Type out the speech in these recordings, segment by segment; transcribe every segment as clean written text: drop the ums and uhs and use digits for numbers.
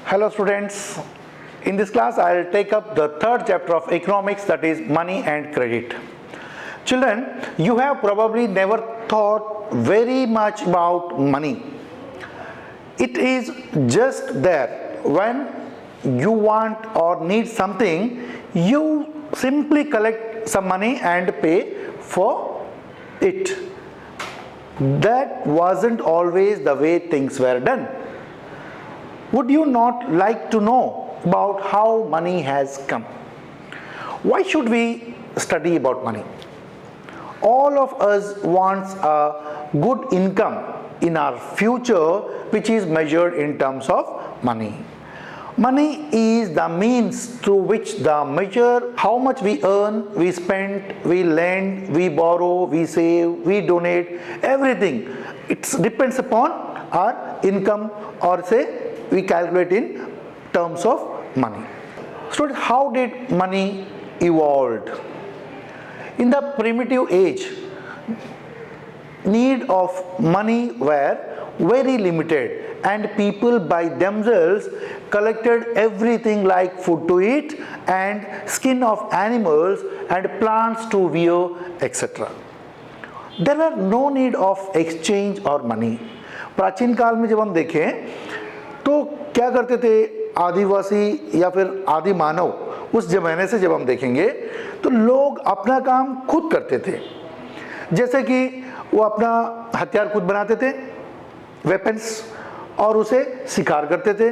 Hello students, in this class I will take up the third chapter of economics, that is money and credit. Children, you have probably never thought very much about money. It is just there when you want or need something, you simply collect some money and pay for it. That wasn't always the way things were done. Would you not like to know about how money has come? Why should we study about money? All of us wants a good income in our future, which is measured in terms of money. Money is the means through which the measure how much we earn, we spend, we lend, we borrow, we save, we donate, everything. It depends upon our income, or say we calculate in terms of money. So how did money evolved? In the primitive age, need of money were very limited and people by themselves collected everything like food to eat and skin of animals and plants to wear, etc. There were no need of exchange or money. प्राचीन काल में जब हम देखें तो क्या करते थे आदिवासी या फिर आदि मानव, उस जमाने से जब हम देखेंगे तो लोग अपना काम खुद करते थे। जैसे कि वो अपना हथियार खुद बनाते थे, वेपन्स, और उसे शिकार करते थे,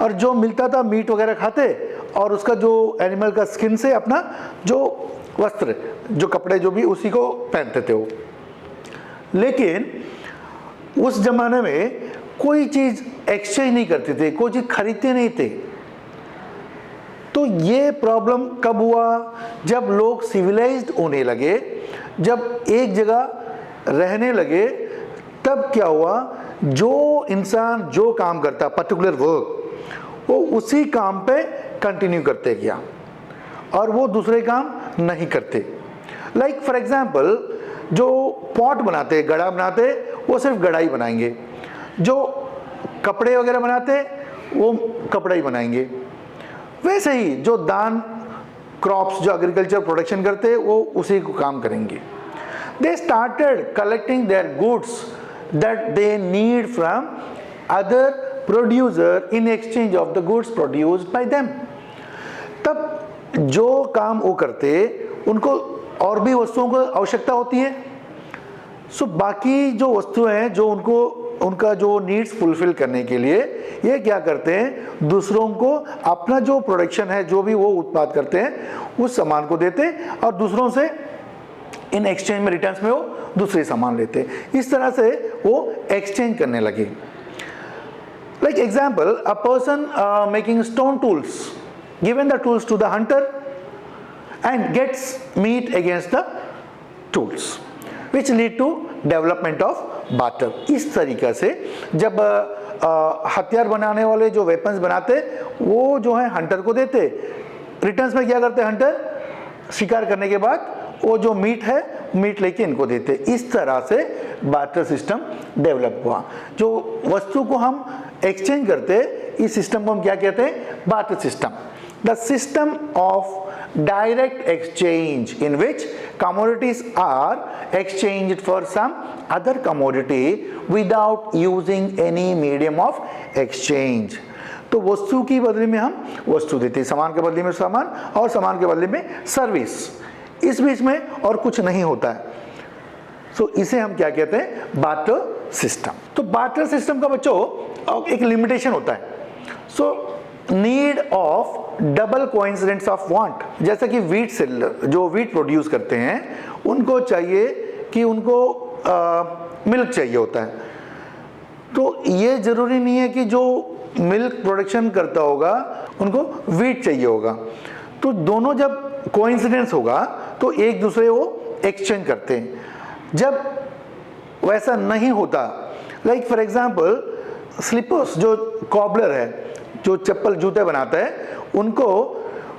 और जो मिलता था मीट वगैरह खाते, और उसका जो एनिमल का स्किन से अपना जो वस्त्र, जो कपड़े जो भी उसी को पहनते थे वो। लेकिन उस जमाने में कोई चीज़ एक्सचेंज नहीं करते थे, कोई चीज़ खरीदते नहीं थे। तो ये प्रॉब्लम कब हुआ? जब लोग सिविलाइज्ड होने लगे, जब एक जगह रहने लगे, तब क्या हुआ, जो इंसान जो काम करता पर्टिकुलर वर्क, वो उसी काम पे कंटिन्यू करते गया और वो दूसरे काम नहीं करते। लाइक फॉर एग्जांपल, जो पॉट बनाते, गड़ा बनाते, वो सिर्फ गड़ा ही बनाएंगे। जो कपड़े वगैरह बनाते वो कपड़ा ही बनाएंगे। वैसे ही जो दान क्रॉप्स, जो एग्रीकल्चर प्रोडक्शन करते वो उसी को काम करेंगे। They started collecting their goods that they need from other producer in exchange of the goods produced by them. तब जो काम वो करते उनको और भी वस्तुओं को आवश्यकता होती है। सो बाकी जो वस्तुएं हैं जो उनका जो नीड्स फुलफिल करने के लिए ये क्या करते हैं, दूसरों को अपना जो प्रोडक्शन है, जो भी वो उत्पाद करते हैं, उस सामान को देते और दूसरों से इन एक्सचेंज में, रिटर्न्स में वो दूसरे सामान लेते। इस तरह से वो एक्सचेंज करने लगे। Like example, a person making stone tools given the tools to the hunter and gets meat against the tools, which lead to development of barter। इस तरीक़े से जब हथियार बनाने वाले जो वेपन्स बनाते वो जो है हंटर को देते, रिटर्न्स में क्या करते हंटर, शिकार करने के बाद वो जो मीट है, मीट लेके इनको देते। इस तरह से बार्टर सिस्टम डेवलप हुआ। जो वस्तु को हम एक्सचेंज करते, इस सिस्टम को हम क्या कहते हैं, barter system. The system of direct exchange in which commodities are exchanged for some other commodity without using any medium of exchange। तो वस्तु की बदले में हम वस्तु देते, सामान के बदले में सामान और सामान के बदले में सर्विस, इस बीच में और कुछ नहीं होता है। सो इसे हम क्या कहते हैं, बार्टर सिस्टम। तो बार्टर सिस्टम का बच्चों एक लिमिटेशन होता है। So need of double coincidence of want, जैसे कि वीट सेलर जो वीट प्रोड्यूस करते हैं उनको चाहिए कि उनको मिल्क चाहिए होता है। तो ये ज़रूरी नहीं है कि जो मिल्क प्रोडक्शन करता होगा उनको वीट चाहिए होगा। तो दोनों जब कोइंसिडेंस होगा तो एक दूसरे को एक्सचेंज करते हैं। जब वैसा नहीं होता, लाइक फॉर एग्जांपल स्लीपर्स, जो कॉबलर है जो चप्पल जूते बनाता है, उनको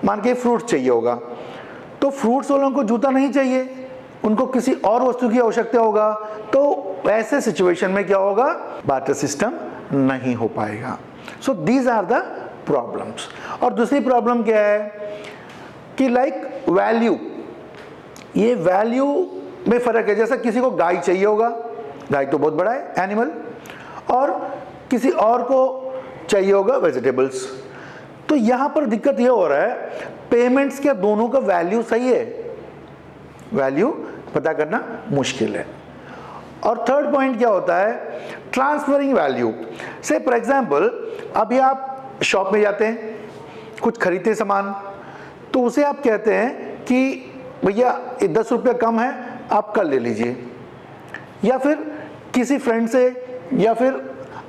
मान के फ्रूट्स चाहिए होगा, तो फ्रूट्स वालों को जूता नहीं चाहिए, उनको किसी और वस्तु की आवश्यकता होगा। तो ऐसे सिचुएशन में क्या होगा, बार्टर सिस्टम नहीं हो पाएगा। So these are the problems. और दूसरी प्रॉब्लम क्या है कि लाइक वैल्यू, ये वैल्यू में फ़र्क है। जैसा किसी को गाय चाहिए होगा, गाय तो बहुत बड़ा है एनिमल, और किसी और को चाहिए होगा वेजिटेबल्स। तो यहाँ पर दिक्कत ये हो रहा है, पेमेंट्स क्या दोनों का वैल्यू सही है? वैल्यू पता करना मुश्किल है। और थर्ड पॉइंट क्या होता है, ट्रांसफरिंग वैल्यू। से फॉर एग्जांपल अभी आप शॉप में जाते हैं, कुछ खरीदते सामान, तो उसे आप कहते हैं कि भैया 10 रुपये कम है, आप कल ले लीजिए। या फिर किसी फ्रेंड से या फिर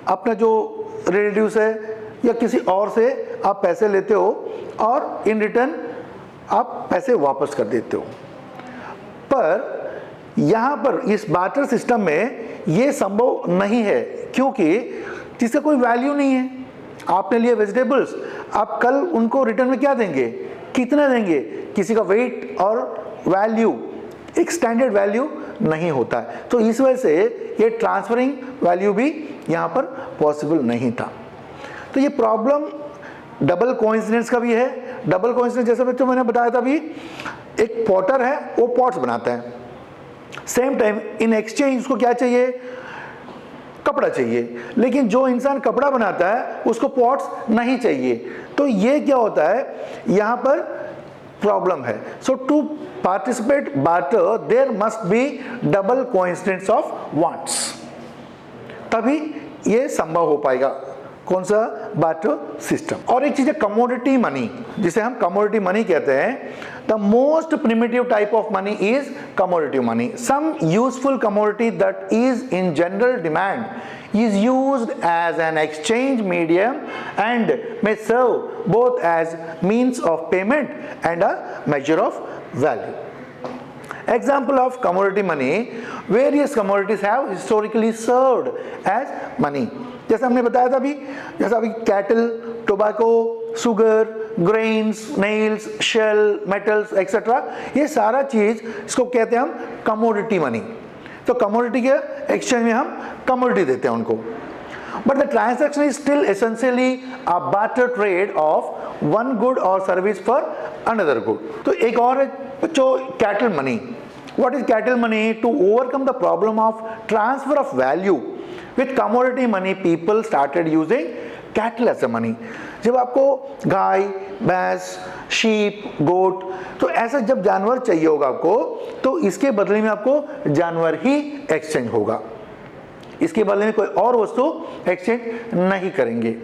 अपना जो रिलेटिव से या किसी और से आप पैसे लेते हो और इन रिटर्न आप पैसे वापस कर देते हो। पर यहाँ पर इस बार्टर सिस्टम में ये संभव नहीं है, क्योंकि जिसका कोई वैल्यू नहीं है। आपने लिए वेजिटेबल्स, आप कल उनको रिटर्न में क्या देंगे, कितना देंगे? किसी का वेट और वैल्यू, एक स्टैंडर्ड वैल्यू नहीं होता है। तो इस वजह से ये ट्रांसफरिंग वैल्यू भी यहाँ पर पॉसिबल नहीं था। तो ये प्रॉब्लम डबल कोइंसिडेंस का भी है। डबल कोइंसिडेंस जैसे बच्चों मैंने बताया था अभी, एक पॉटर है, वो पॉट्स बनाता है, सेम टाइम इन एक्सचेंज उसको क्या चाहिए, कपड़ा चाहिए, लेकिन जो इंसान कपड़ा बनाता है उसको पॉट्स नहीं चाहिए। तो ये क्या होता है, यहाँ पर प्रॉब्लम है। So to participate barter there must be double coincidence of wants, तभी ये संभव हो पाएगा। कौन सा? Barter system. और एक चीज है कमोडिटी मनी, जिसे हम कमोडिटी मनी कहते हैं। The most primitive type of money is commodity money. Some useful commodity that is in general demand is used as an exchange medium and may serve both as means of payment and a measure of value. Example of commodity money, various commodities have historically served as money. जैसे हमने बताया था अभी, जैसा अभी cattle, tobacco, sugar, grains, nails, shell, metals etcetera, ये सारा चीज इसको कहते हैं हम कमोडिटी मनी। तो कमोडिटी के एक्सचेंज में हम कमोडिटी देते हैं उनको। But the transaction is still essentially a barter trade of one good or service for another good. तो एक और है जो cattle money. What is cattle money? To overcome the problem of transfer of value with commodity money, people started using cattle as a money. जब आपको गाय, भैंस, sheep, गोट, तो ऐसा जब जानवर चाहिए होगा आपको, तो इसके बदले में आपको जानवर ही एक्सचेंज होगा, इसके बदले में कोई और वस्तु एक्सचेंज नहीं करेंगे।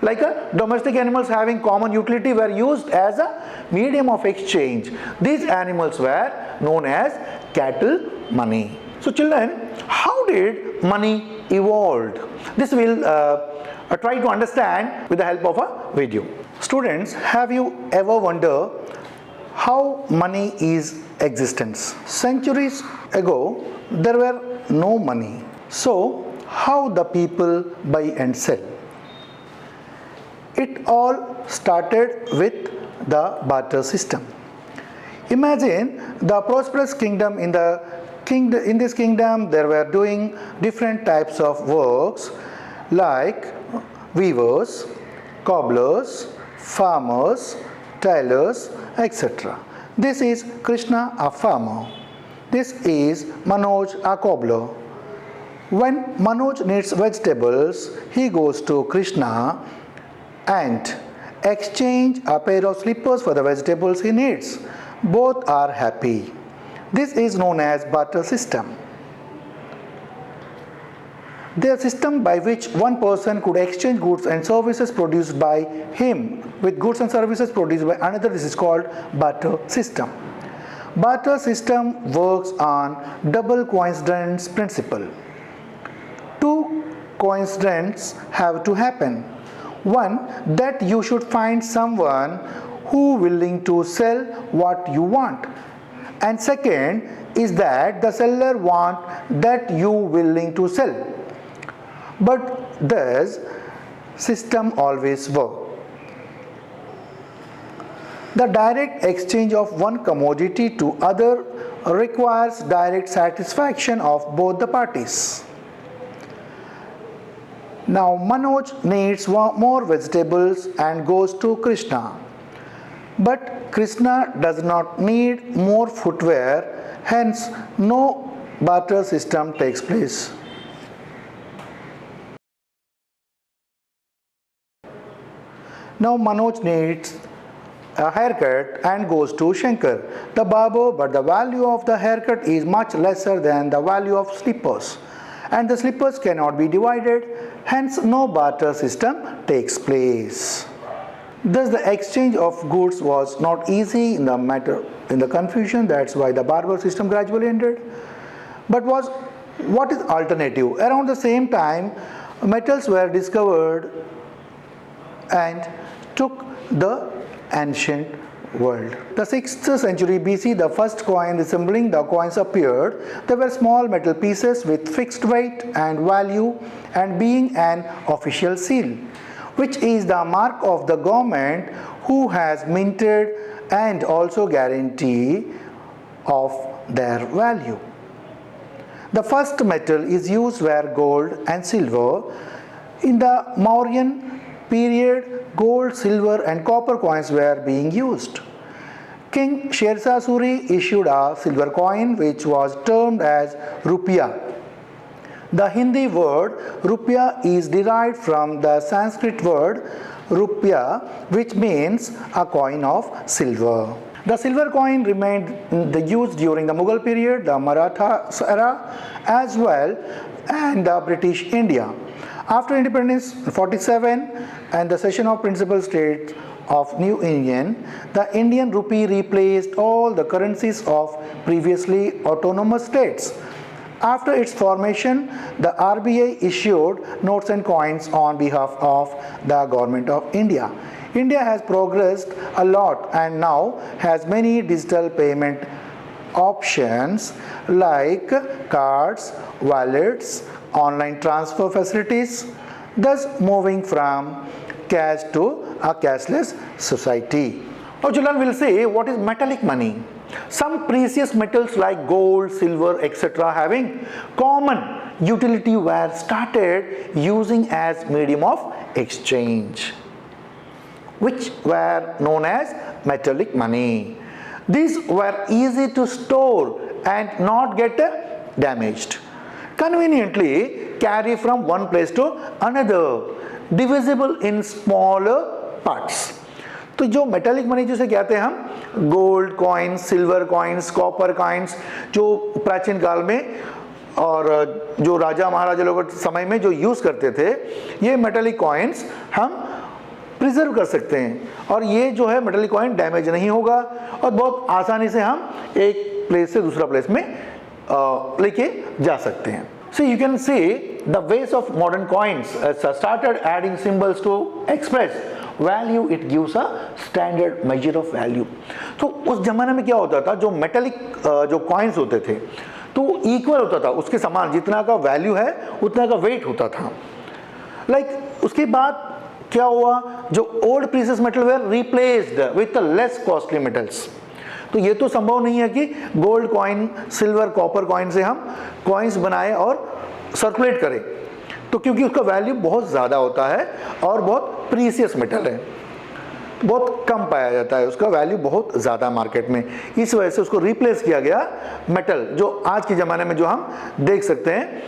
Like domestic animals having common utility were used as a medium of exchange. These animals were known as cattle money. So children, how did money evolved? This will try to understand with the help of a video. Students, have you ever wondered how money is existence? Centuries ago, there were no money. So, how the people buy and sell? It all started with the barter system. Imagine the prosperous kingdom. In this kingdom, there were doing different types of works like weavers, cobblers, farmers, tailors, etc. This is Krishna, a farmer. This is Manoj, a cobbler. When Manoj needs vegetables, he goes to Krishna and exchange a pair of slippers for the vegetables he needs. Both are happy. This is known as barter system. The system by which one person could exchange goods and services produced by him with goods and services produced by another. This is called barter system. Barter system works on double coincidence principle. Two coincidences have to happen. One, that you should find someone who willing to sell what you want, and second is that the seller want that you willing to sell. But this system always work. The direct exchange of one commodity to other requires direct satisfaction of both the parties. Now Manoj needs more vegetables and goes to Krishna. But Krishna does not need more footwear, hence no barter system takes place. Now Manoj needs a haircut and goes to Shankar, the barber, but the value of the haircut is much lesser than the value of slippers, and the slippers cannot be divided, hence no barter system takes place. Thus the exchange of goods was not easy in the confusion, that's why the barter system gradually ended. But what is alternative? Around the same time, metals were discovered and took the ancient world. The 6th century BC, the first coin resembling the coins appeared. They were small metal pieces with fixed weight and value and being an official seal, which is the mark of the government who has minted and also guarantee of their value. The first metal is used were gold and silver. In the Mauryan period, gold, silver and copper coins were being used. King Sher Shah Suri issued a silver coin which was termed as rupiah. The Hindi word rupiah is derived from the Sanskrit word rupya, which means a coin of silver. The silver coin remained used during the Mughal period, the Maratha era as well, and the British India. After independence 47 and the cession of principal states of New Indian, the Indian rupee replaced all the currencies of previously autonomous states. After its formation, the RBI issued notes and coins on behalf of the government of India. India has progressed a lot and now has many digital payment options like cards, wallets, online transfer facilities, thus moving from cash to a cashless society. Now children will say, what is metallic money? Some precious metals like gold, silver, etc. having common utility were started using as medium of exchange, which were known as metallic money. These were easy to store and not get damaged. Conveniently carry from one place to another, divisible in smaller parts. तो जो metallic money जिसे कहते हैं हम gold coins, silver coins, copper coins, जो प्राचीन काल में और जो राजा महाराजा लोग समय में जो यूज़ करते थे, ये मेटालिक कॉइन्स हम प्रिजर्व कर सकते हैं और ये जो है मेटालिक कॉइन डैमेज नहीं होगा और बहुत आसानी से हम एक प्लेस से दूसरा प्लेस में लेके जा सकते हैं. So you can see the ways of modern coins started adding symbols to express value. It gives a standard measure of value. तो उस जमाने में क्या होता था, जो मेटालिक जो कॉइन्स होते थे तो इक्वल होता था, उसके समान जितना का वैल्यू है उतना का वेट होता था. उसके बाद क्या हुआ, जो old precious metal were replaced with less costly metals. तो ये तो संभव नहीं है कि gold coin, silver, copper coin से हम कॉइन्स बनाए और सर्कुलेट करें, तो क्योंकि उसका वैल्यू बहुत ज़्यादा होता है और बहुत प्रीशियस मेटल है, बहुत कम पाया जाता है, उसका वैल्यू बहुत ज़्यादा मार्केट में. इस वजह से उसको रिप्लेस किया गया मेटल, जो आज के ज़माने में जो हम देख सकते हैं.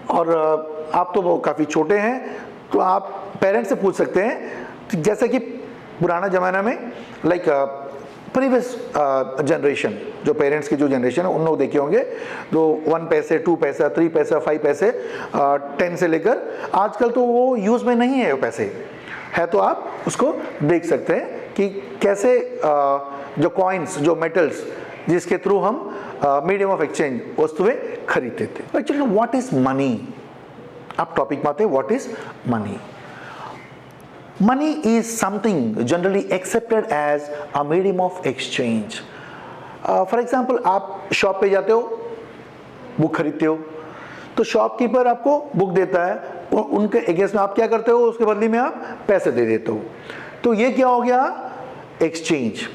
और आप तो काफ़ी छोटे हैं तो आप पेरेंट्स से पूछ सकते हैं, जैसे कि पुराना ज़माना में लाइक प्रीवियस जनरेशन, जो पेरेंट्स की जो जनरेशन है उन लोग देखे होंगे, तो 1 पैसे, 2 पैसा, 3 पैसा, 5 पैसे, 10 से लेकर आजकल तो वो यूज़ में नहीं है वो पैसे है. तो आप उसको देख सकते हैं कि कैसे जो कॉइन्स, जो मेटल्स जिसके थ्रू हम मीडियम ऑफ एक्सचेंज वस्तुएं खरीदते थे. एक्चुअली व्हाट इज मनी, आप टॉपिक में आते हैं, what is money. Money is something generally accepted as a medium of exchange. For example, आप शॉप पे जाते हो, बुक खरीदते हो, तो शॉपकीपर आपको बुक देता है, उनके अगेंस्ट में आप क्या करते हो, उसके बदले में आप पैसे दे देते हो. तो ये क्या हो गया, एक्सचेंज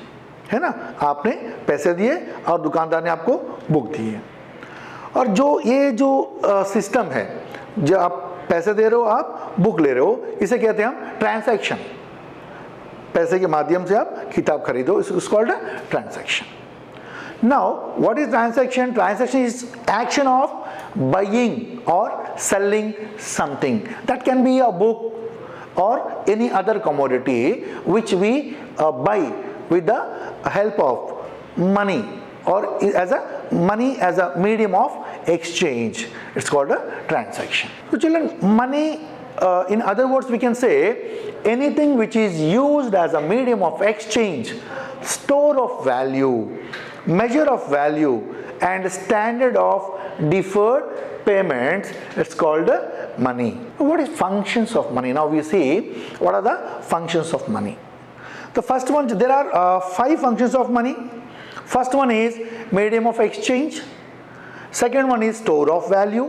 है ना. आपने पैसे दिए और दुकानदार ने आपको बुक दी है. और जो ये जो सिस्टम है, जो आप पैसे दे रहे हो आप, बुक ले रहे हो, इसे कहते हैं हम ट्रांजैक्शन। पैसे के माध्यम से आप किताब खरीदो, it's called a transaction. Now, what is transaction? Transaction is action of buying or selling something. That can be a book or any other commodity which we buy with the help of money or as a money as a medium of exchange. It's called a transaction. So children, money, in other words we can say anything which is used as a medium of exchange, store of value, measure of value and standard of deferred payments, it's called money. What is functions of money? Now we see what are the functions of money. The first one, there are 5 functions of money. First one is medium of exchange, second one is store of value,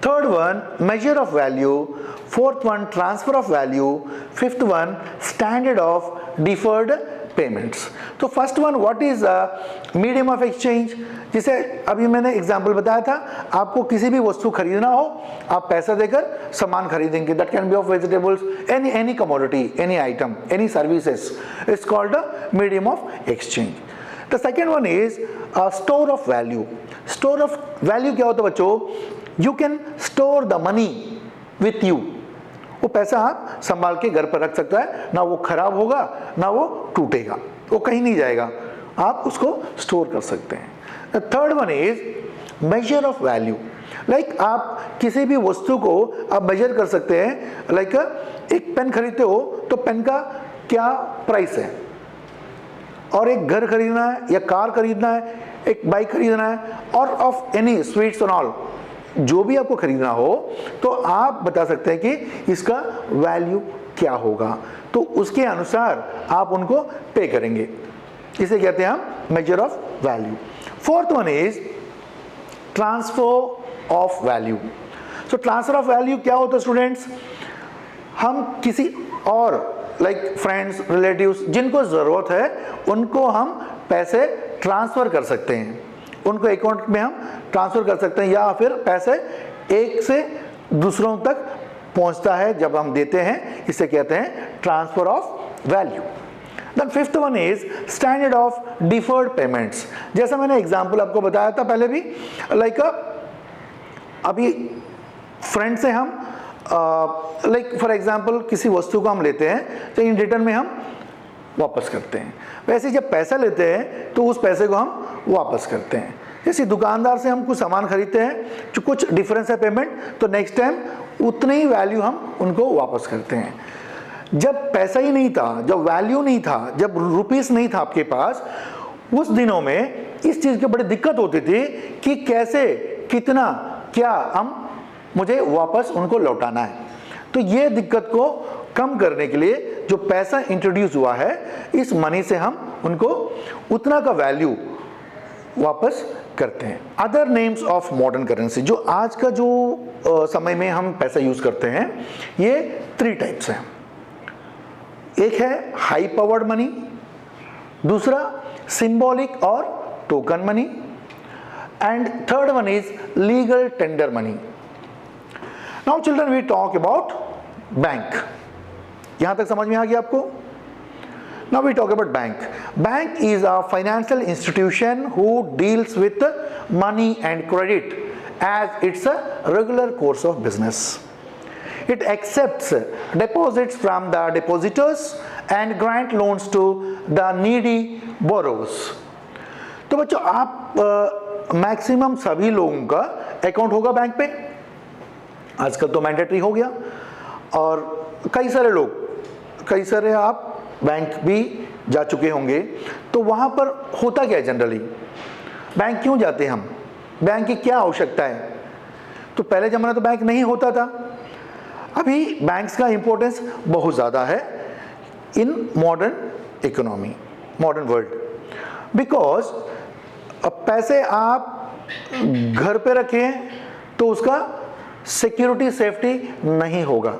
third one measure of value, fourth one transfer of value, fifth one standard of deferred payments. तो first one what is medium of exchange, जिसे अभी मैंने example बताया था, आपको किसी भी वस्तु खरीदना हो आप पैसा देकर सामान खरीदेंगे, that can be of vegetables, any commodity, any item, any services, it's called a medium of exchange. The second one is store of value. Store of value क्या होता है बच्चों? You can store the money with you, वो पैसा आप संभाल के घर पर रख सकता है, ना वो खराब होगा ना वो टूटेगा, वो कहीं नहीं जाएगा, आप उसको स्टोर कर सकते हैं। Third one is measure of value, like आप किसी भी वस्तु को आप मेजर कर सकते हैं, लाइक एक पेन खरीदते हो तो पेन का क्या प्राइस है, और एक घर खरीदना है या कार खरीदना है, एक बाइक खरीदना है, और of any sweets and all, जो भी आपको खरीदना हो तो आप बता सकते हैं कि इसका वैल्यू क्या होगा, तो उसके अनुसार आप उनको पे करेंगे, इसे कहते हैं हम measure of value. Fourth one is transfer of value. So transfer of value क्या होता है स्टूडेंट्स? हम किसी और लाइक फ्रेंड्स, रिलेटिव्स जिनको ज़रूरत है उनको हम पैसे ट्रांसफ़र कर सकते हैं, उनको अकाउंट में हम ट्रांसफ़र कर सकते हैं, या फिर पैसे एक से दूसरों तक पहुंचता है जब हम देते हैं, इसे कहते हैं transfer of value. Then fifth one is standard of deferred payments. जैसा मैंने एग्जांपल आपको बताया था पहले भी, लाइक अभी फ्रेंड से हम लाइक फॉर एग्जांपल किसी वस्तु को हम लेते हैं तो इन रिटर्न में हम वापस करते हैं, वैसे जब पैसा लेते हैं तो उस पैसे को हम वापस करते हैं। जैसे दुकानदार से हम कुछ सामान खरीदते हैं, जो कुछ डिफरेंस है पेमेंट, तो नेक्स्ट टाइम उतने ही वैल्यू हम उनको वापस करते हैं। जब पैसा ही नहीं था, जब वैल्यू नहीं था, जब रुपीस नहीं था आपके पास, उस दिनों में इस चीज़ की बड़ी दिक्कत होती थी कि कैसे, कितना, क्या हम मुझे वापस उनको लौटाना है। तो ये दिक्कत को कम करने के लिए जो पैसा इंट्रोड्यूस हुआ है, इस मनी से हम उनको उतना का वैल्यू वापस करते हैं। Other names of modern currency, जो आज का जो समय में हम पैसा यूज करते हैं, ये 3 टाइप्स हैं। एक है हाई पावर्ड मनी, दूसरा सिंबॉलिक और token money, and third one is legal tender money. Now children we talk about bank. यहां तक समझ में आ गया आपको? Now we talk about bank. Bank is a financial institution who deals with money and credit as it's a regular course of business. It accepts deposits from the depositors and grant loans to the needy borrowers. तो बच्चों आप maximum सभी लोगों का account होगा bank पे, आजकल तो मैंडेटरी हो गया, और कई सारे आप बैंक भी जा चुके होंगे। तो वहाँ पर होता क्या है जनरली, बैंक क्यों जाते हैं हम, बैंक की क्या आवश्यकता है? तो पहले ज़माना तो बैंक नहीं होता था, अभी बैंक्स का इम्पोर्टेंस बहुत ज़्यादा है in modern economy, modern world, because अब पैसे आप घर पे रखें तो उसका सिक्योरिटी सेफ्टी नहीं होगा,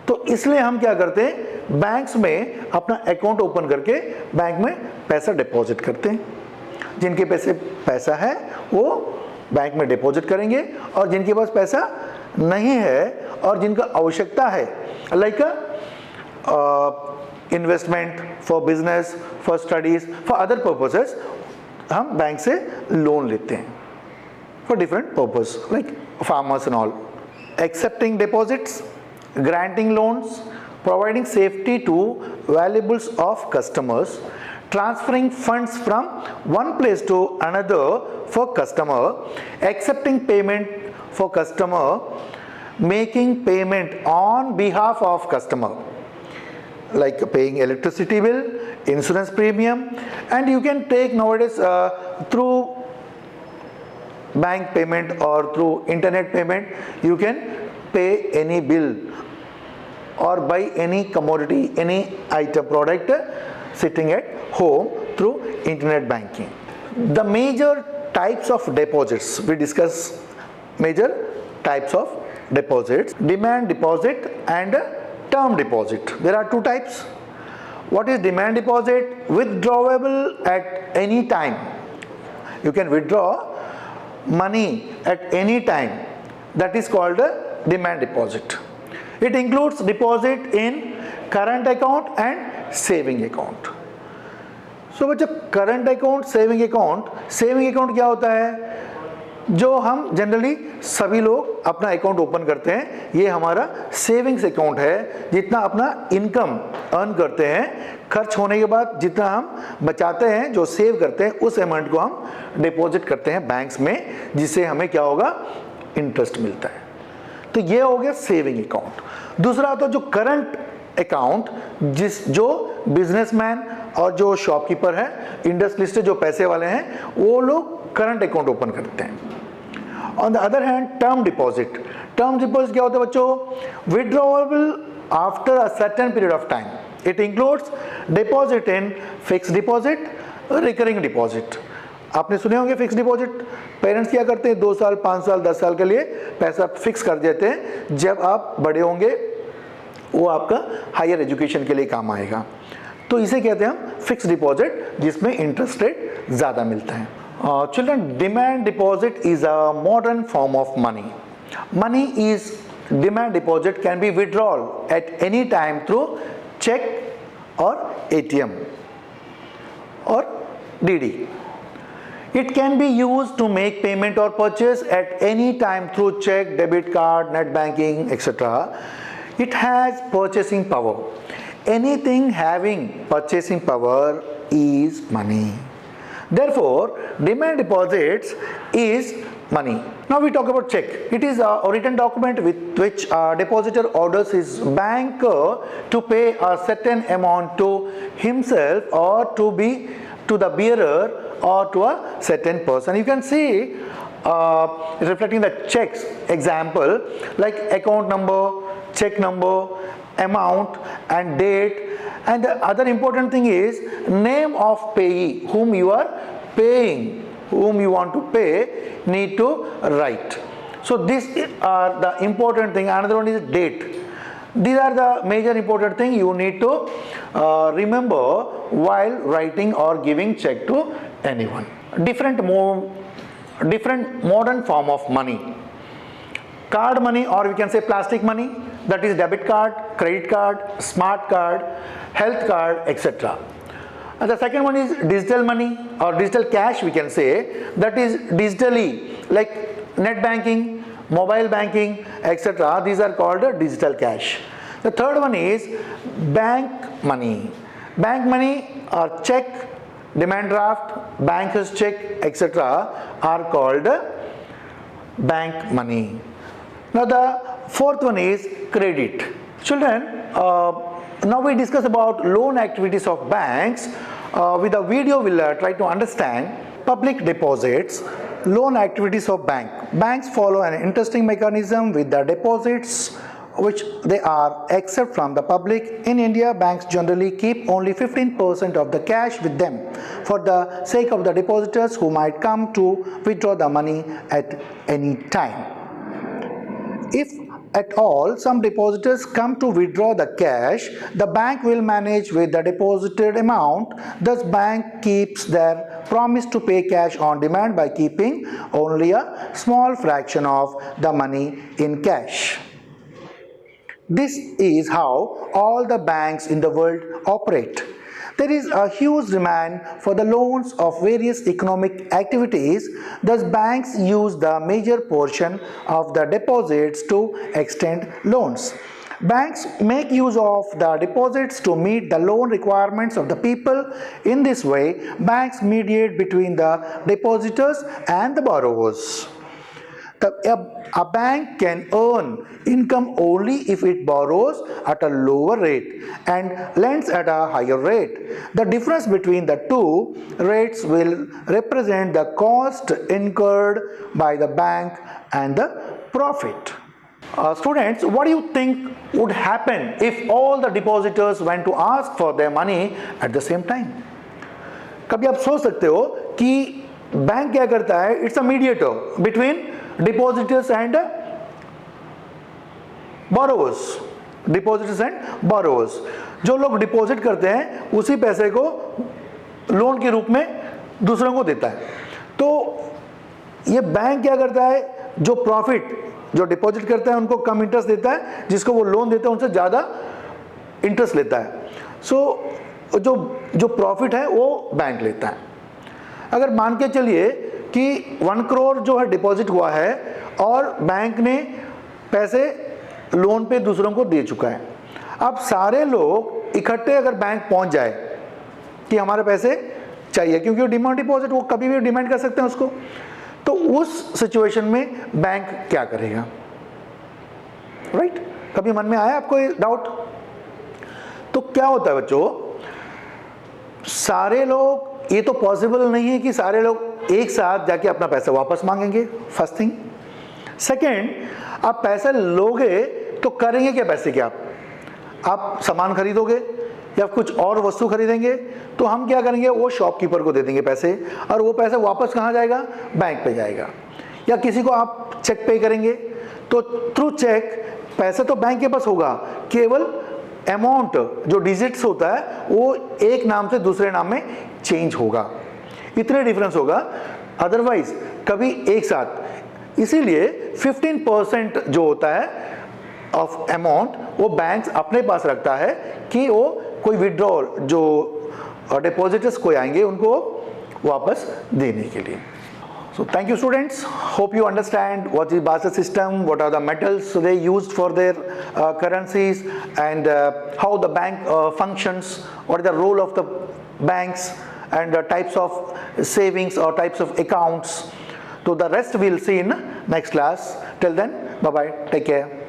तो इसलिए हम क्या करते हैं, बैंक्स में अपना अकाउंट ओपन करके बैंक में पैसा डिपॉजिट करते हैं। जिनके पैसा है वो बैंक में डिपॉजिट करेंगे, और जिनके पास पैसा नहीं है और जिनका आवश्यकता है, like investment, for business, for studies, for other purposes, हम बैंक से लोन लेते हैं for different purpose, like farmers and all. Accepting deposits, granting loans, providing safety to valuables of customers, transferring funds from one place to another for customer, accepting payment for customer, making payment on behalf of customer, like paying electricity bill, insurance premium, and you can take nowadays through bank payment or through internet payment, you can pay any bill or buy any commodity, any item, product sitting at home through internet banking. The major types of deposits, we discuss major types of deposits: demand deposit and term deposit. There are two types. What is demand deposit? Withdrawable at any time. You can withdraw money at any time. That is called a demand deposit. It includes deposit in current account and saving account. So बच्चों, current account, saving account क्या होता है? जो हम generally सभी लोग अपना account open करते हैं, ये हमारा सेविंग्स अकाउंट है. जितना अपना इनकम अर्न करते हैं, खर्च होने के बाद जितना हम बचाते हैं, जो सेव करते हैं, उस अमाउंट को हम डिपॉजिट करते हैं बैंक्स में, जिससे हमें क्या होगा? इंटरेस्ट मिलता है. तो ये हो गया सेविंग अकाउंट. दूसरा तो जो करंट अकाउंट, जो बिजनेसमैन और जो शॉपकीपर है, इंडस्ट्रियलिस्ट जो पैसे वाले हैं, वो लोग करंट अकाउंट ओपन करते हैं. On the other hand term deposit क्या होता है बच्चों? Withdrawable after a certain period of time. It includes deposit in fixed deposit, recurring deposit. आपने सुने होंगे फिक्स डिपॉजिट. पेरेंट्स क्या करते हैं? 2 साल, 5 साल, 10 साल के लिए पैसा फिक्स कर देते हैं. जब आप बड़े होंगे, वो आपका हायर एजुकेशन के लिए काम आएगा. तो इसे कहते हैं हम फिक्स डिपॉजिट, जिसमें इंटरेस्ट रेट ज़्यादा मिलता है. Children, demand deposit is a modern form of money. Demand deposit can be withdrawn at any time through check or ATM or DD. It can be used to make payment or purchase at any time through check, debit card, net banking, etc. It has purchasing power. Anything having purchasing power is money. Therefore, demand deposits is money. Now we talk about check. It is a written document with which a depositor orders his banker to pay a certain amount to himself or to the bearer or to a certain person. You can see reflecting the checks example like account number, check number, amount and date. And the other important thing is name of payee, whom you are paying, whom you want to pay, need to write. So these are the important thing. Another one is date. These are the major important thing you need to remember while writing or giving check to anyone. Different modern form of money. Card money, or we can say plastic money, that is debit card, credit card, smart card, health card, etc. And the second one is digital money or digital cash, we can say, that is digitally, like net banking, mobile banking, etc. These are called digital cash. The third one is bank money. Bank money or check, demand draft, banker's check, etc. are called bank money. Now the fourth one is credit. Children, now we discuss about loan activities of banks. With a video we'll try to understand public deposits, loan activities of bank. Banks follow an interesting mechanism with the deposits which they are accept from the public. In India, banks generally keep only 15% of the cash with them for the sake of the depositors who might come to withdraw the money at any time. If at all some depositors come to withdraw the cash, the bank will manage with the deposited amount. Thus, bank keeps their promise to pay cash on demand by keeping only a small fraction of the money in cash. This is how all the banks in the world operate. There is a huge demand for the loans of various economic activities. Thus, banks use the major portion of the deposits to extend loans. Banks make use of the deposits to meet the loan requirements of the people. In this way, banks mediate between the depositors and the borrowers. A bank can earn income only if it borrows at a lower rate and lends at a higher rate. The difference between the two rates will represent the cost incurred by the bank and the profit. Students, what do you think would happen if all the depositors went to ask for their money at the same time? कभी आप सोच सकते हो कि bank क्या करता है? It's a mediator between depositors and borrowers. Depositors and borrowers. जो लोग डिपॉजिट करते हैं उसी पैसे को लोन के रूप में दूसरों को देता है. तो ये बैंक क्या करता है? जो प्रॉफिट जो डिपॉजिट करता है उनको कम इंटरेस्ट देता है, जिसको वो लोन देता है उनसे ज़्यादा इंटरेस्ट लेता है. सो जो प्रॉफिट है वो बैंक लेता है. अगर मान के चलिए कि 1 करोड़ जो है डिपॉजिट हुआ है और बैंक ने पैसे लोन पे दूसरों को दे चुका है. अब सारे लोग इकट्ठे अगर बैंक पहुंच जाए कि हमारे पैसे चाहिए, क्योंकि डिमांड डिपॉजिट वो कभी भी डिमांड कर सकते हैं उसको, तो उस सिचुएशन में बैंक क्या करेगा? राइट? कभी मन में आया आपको ये डाउट? तो क्या होता है बच्चों, सारे लोग, ये तो पॉसिबल नहीं है कि सारे लोग एक साथ जाके अपना पैसा वापस मांगेंगे, फर्स्ट थिंग. सेकेंड, आप पैसा लोगे तो करेंगे क्या पैसे के? आप सामान खरीदोगे या कुछ और वस्तु खरीदेंगे, तो हम क्या करेंगे? वो शॉपकीपर को दे देंगे पैसे, और वो पैसा वापस कहाँ जाएगा? बैंक पे जाएगा. या किसी को आप चेक पे करेंगे तो थ्रू चेक पैसा तो बैंक के पास होगा, केवल अमाउंट जो डिजिट्स होता है वो एक नाम से दूसरे नाम में चेंज होगा. इतने डिफरेंस होगा, अदरवाइज कभी एक साथ. इसीलिए 15% जो होता है ऑफ अमाउंट वो बैंक अपने पास रखता है कि वो कोई विड्रॉल जो डिपॉजिटर्स कोई आएंगे उनको वापस देने के लिए. So thank you students, hope you understand what is Basel system, what are the metals they used for their currencies, and how the bank functions, what is the role of the banks, and the types of savings or types of accounts. So the rest we'll see in next class. Till then, bye bye, take care.